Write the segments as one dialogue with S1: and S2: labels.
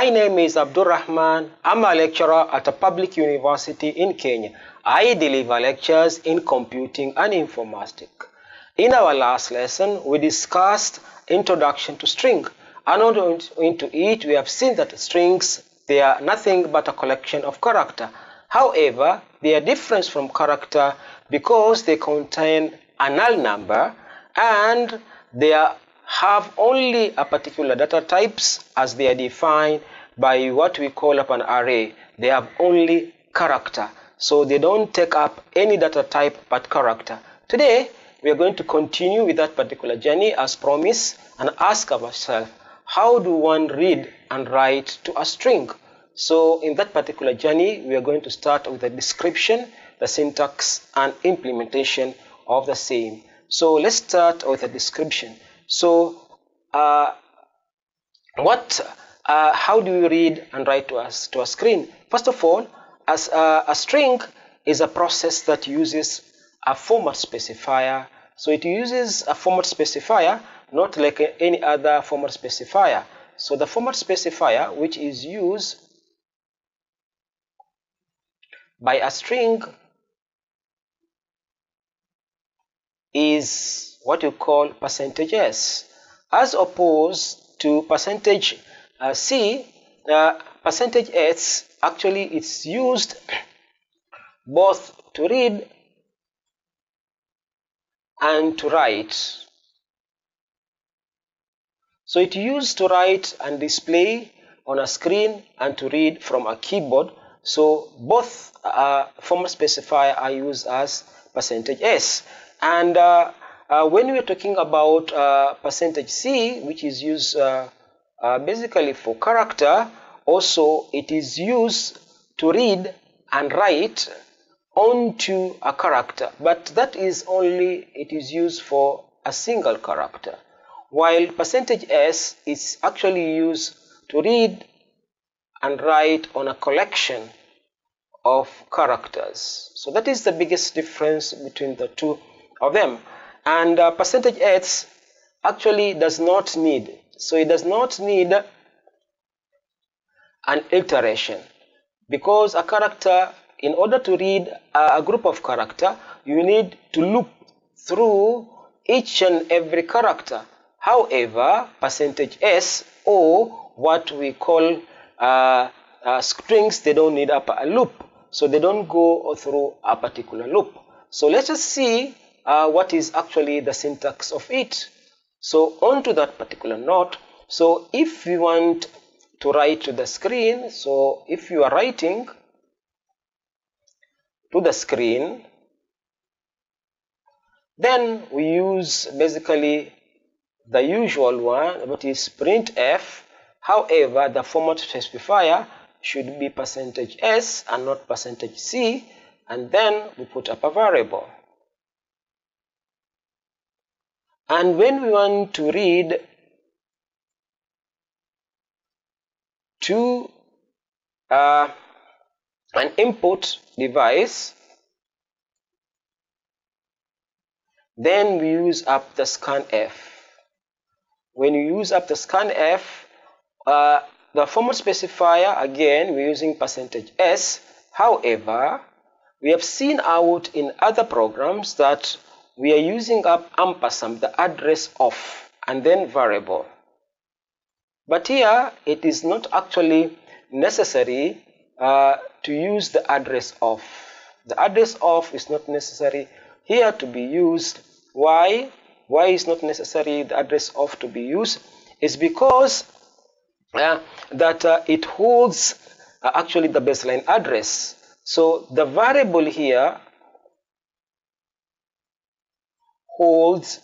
S1: My name is Abdul Rahman. I'm a lecturer at a public university in Kenya. I deliver lectures in computing and informatics. In our last lesson, we discussed introduction to string. And into it, we have seen that strings, they are nothing but a collection of character. However, they are different from character because they contain a null number and they have only a particular data types as they are defined by what we call up an array. They have only character, so they don't take up any data type but character. Today we are going to continue with that particular journey as promised and ask ourselves, how do one read and write to a string? So in that particular journey we are going to start with the description, the syntax and implementation of the same. So let's start with a description. So how do we read and write to a screen? First of all, as a string is a process that uses a format specifier. So it uses a format specifier, not like any other format specifier. So the format specifier which is used by a string is what you call %s, as opposed to %c. %s actually it's used both to read and to write. So it used to write and display on a screen and to read from a keyboard. So both format specifier are used as %s. And when we are talking about %c, which is used basically for character, also it is used to read and write onto a character, but that is only, it is used for a single character, while %s is actually used to read and write on a collection of characters. So that is the biggest difference between the two of them. And %s actually does not need, so it does not need an iteration, because a character, in order to read a group of character, you need to loop through each and every character. However, %s, or what we call strings, they don't need a loop, so they don't go through a particular loop. So let's just see what is actually the syntax of it. So on to that particular note, so if we want to write to the screen, so if you are writing to the screen, then we use basically the usual one, that is printf. However, the format specifier should be %s and not %c, and then we put up a variable. And when we want to read to an input device, then we use up the scanf. When you use up the scanf, the format specifier, again we're using %s. However, we have seen out in other programs that we are using up ampersand, the address of, and then variable. But here it is not actually necessary to use the address of. The address of is not necessary here to be used. Why? Why is not necessary the address of to be used? Is because that it holds actually the baseline address. So the variable here holds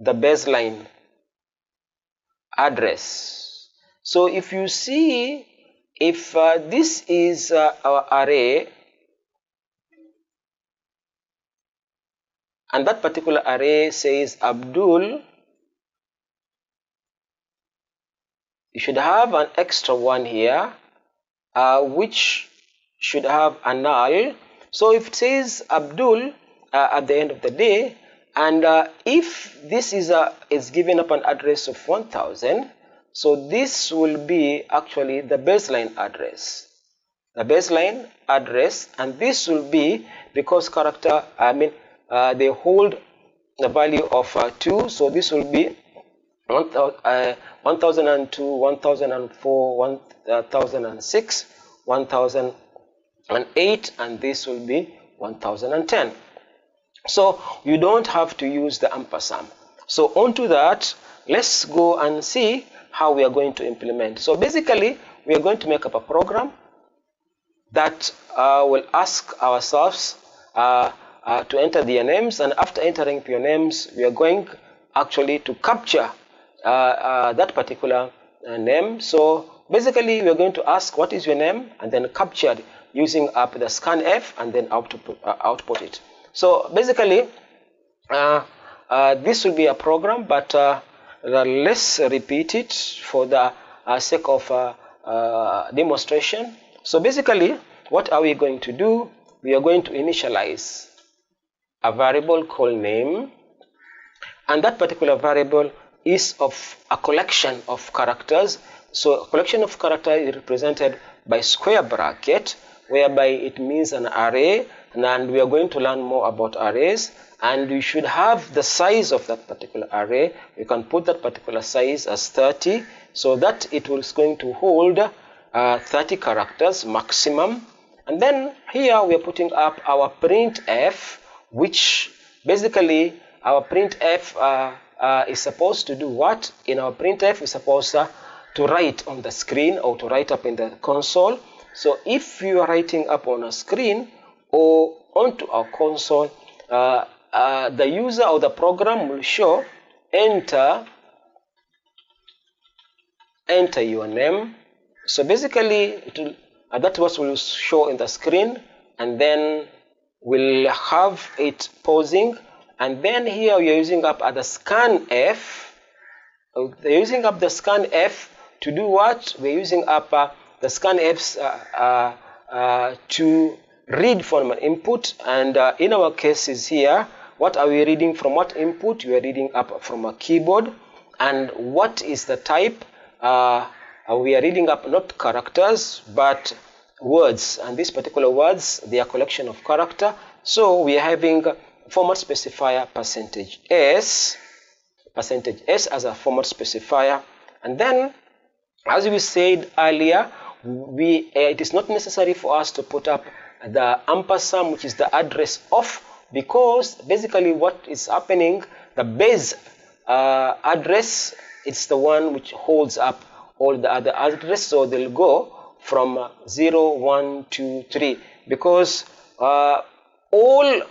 S1: the baseline address. So if you see, if this is our array, and that particular array says Abdul, you should have an extra one here, which should have a null. So if it says Abdul at the end of the day, and if this is given up an address of 1000, So this will be actually the baseline address. The baseline address, and this will be because character, they hold the value of 2, so this will be 1002, 1004, 1006, 1008, and this will be 1010. So you don't have to use the ampersand. So onto that, let's go and see how we are going to implement. So basically, we are going to make up a program that will ask ourselves to enter their names, and after entering their names, we are going actually to capture that particular name. So basically, we are going to ask what is your name, and then capture using up the scanf, and then output it. So basically, this will be a program, but let's repeat it for the sake of demonstration. So basically, what are we going to do? We are going to initialize a variable called name, and that particular variable is of a collection of characters. So a collection of characters is represented by square bracket, whereby it means an array, and we are going to learn more about arrays, and we should have the size of that particular array. You can put that particular size as 30, so that it is going to hold 30 characters maximum. And then here we are putting up our printf, which basically our printf is supposed to do what? In our printf, we're supposed to write on the screen or to write up in the console. So if you are writing up on a screen or onto our console, the user or the program will show enter your name. So basically, that's what will show in the screen, and then we'll have it pausing. And then here we are using up the scanf. They're using up the scanf to do what? We're using up the scanfs to read from an input, and in our cases here, what are we reading from? What input? We are reading up from a keyboard. And what is the type? We are reading up not characters but words, and these particular words, they are collection of character. So we are having format specifier %s as a format specifier. And then, as we said earlier, it is not necessary for us to put up the ampersand, which is the address of, because basically what is happening, the base address, it's the one which holds up all the other addresses. So they'll go from 0, 1, 2, 3, because all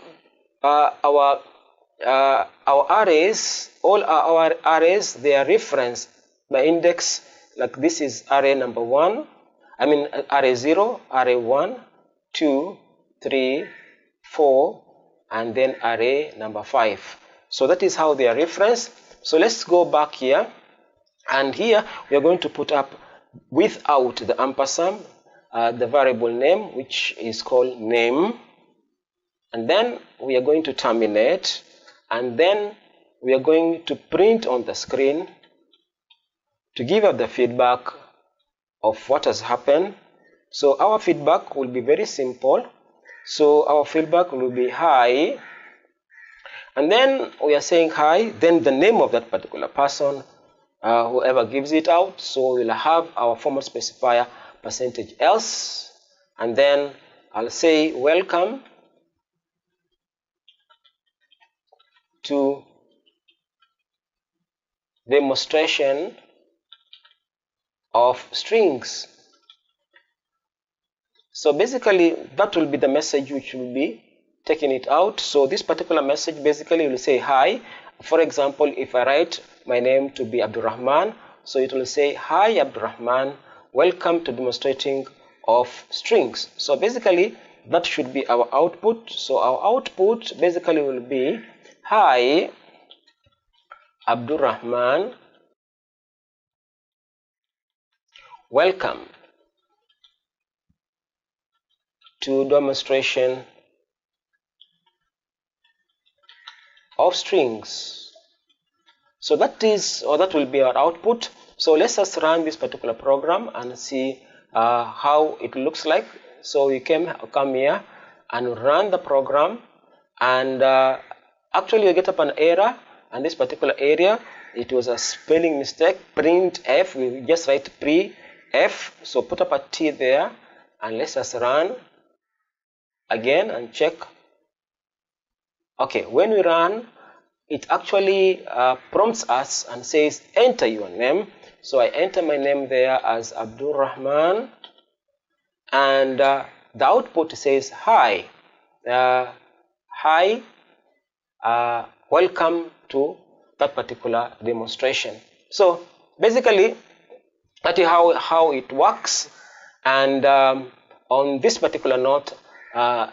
S1: our arrays, they are referenced by index. Like this is array number 1, array 0, array 1, 2, 3, 4, and then array number 5. So that is how they are referenced. So let's go back here, and here we are going to put up without the ampersand the variable name, which is called name, and then we are going to terminate, and then we are going to print on the screen to give us the feedback of what has happened. So our feedback will be very simple. So our feedback will be hi, and then we are saying hi, then the name of that particular person, whoever gives it out. So we'll have our format specifier %else, and then I'll say welcome to demonstration of strings. So basically that will be the message which will be taking it out. So this particular message basically will say hi. For example, if I write my name to be Abdurrahman, so it will say hi Abdurrahman, welcome to demonstrating of strings. So basically that should be our output. So our output basically will be hi Abdurrahman, welcome to demonstration of strings. So that is, or that will be our output. So let's just run this particular program and see how it looks like. So we come here and run the program, and actually you get up an error, and this particular area, it was a spelling mistake. Print F, we just write pre-F, so put up a T there, and let's just run again and check. Okay, when we run, it actually prompts us and says enter your name. So I enter my name there as Abdul Rahman, and the output says hi, welcome to that particular demonstration. So basically that is how it works. And on this particular note,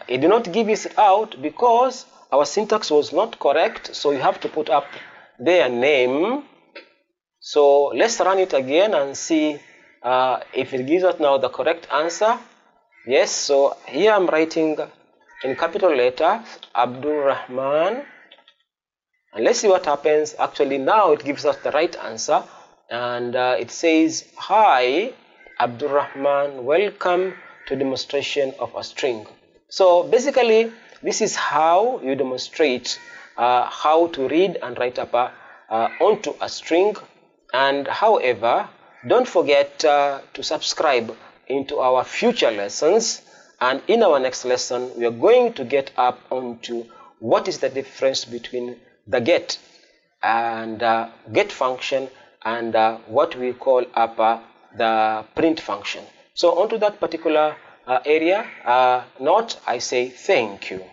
S1: it did not give it out because our syntax was not correct, so you have to put up their name. So let's run it again and see if it gives us now the correct answer. Yes, so here I'm writing in capital letters Abdul Rahman, and let's see what happens. Actually now it gives us the right answer, and it says hi Abdul Rahman, welcome to demonstration of a string. So basically this is how you demonstrate how to read and write up onto a string. And however, don't forget to subscribe into our future lessons, and in our next lesson we are going to get up onto what is the difference between the get and get function and what we call up the print function. So onto that particular area note, I say thank you.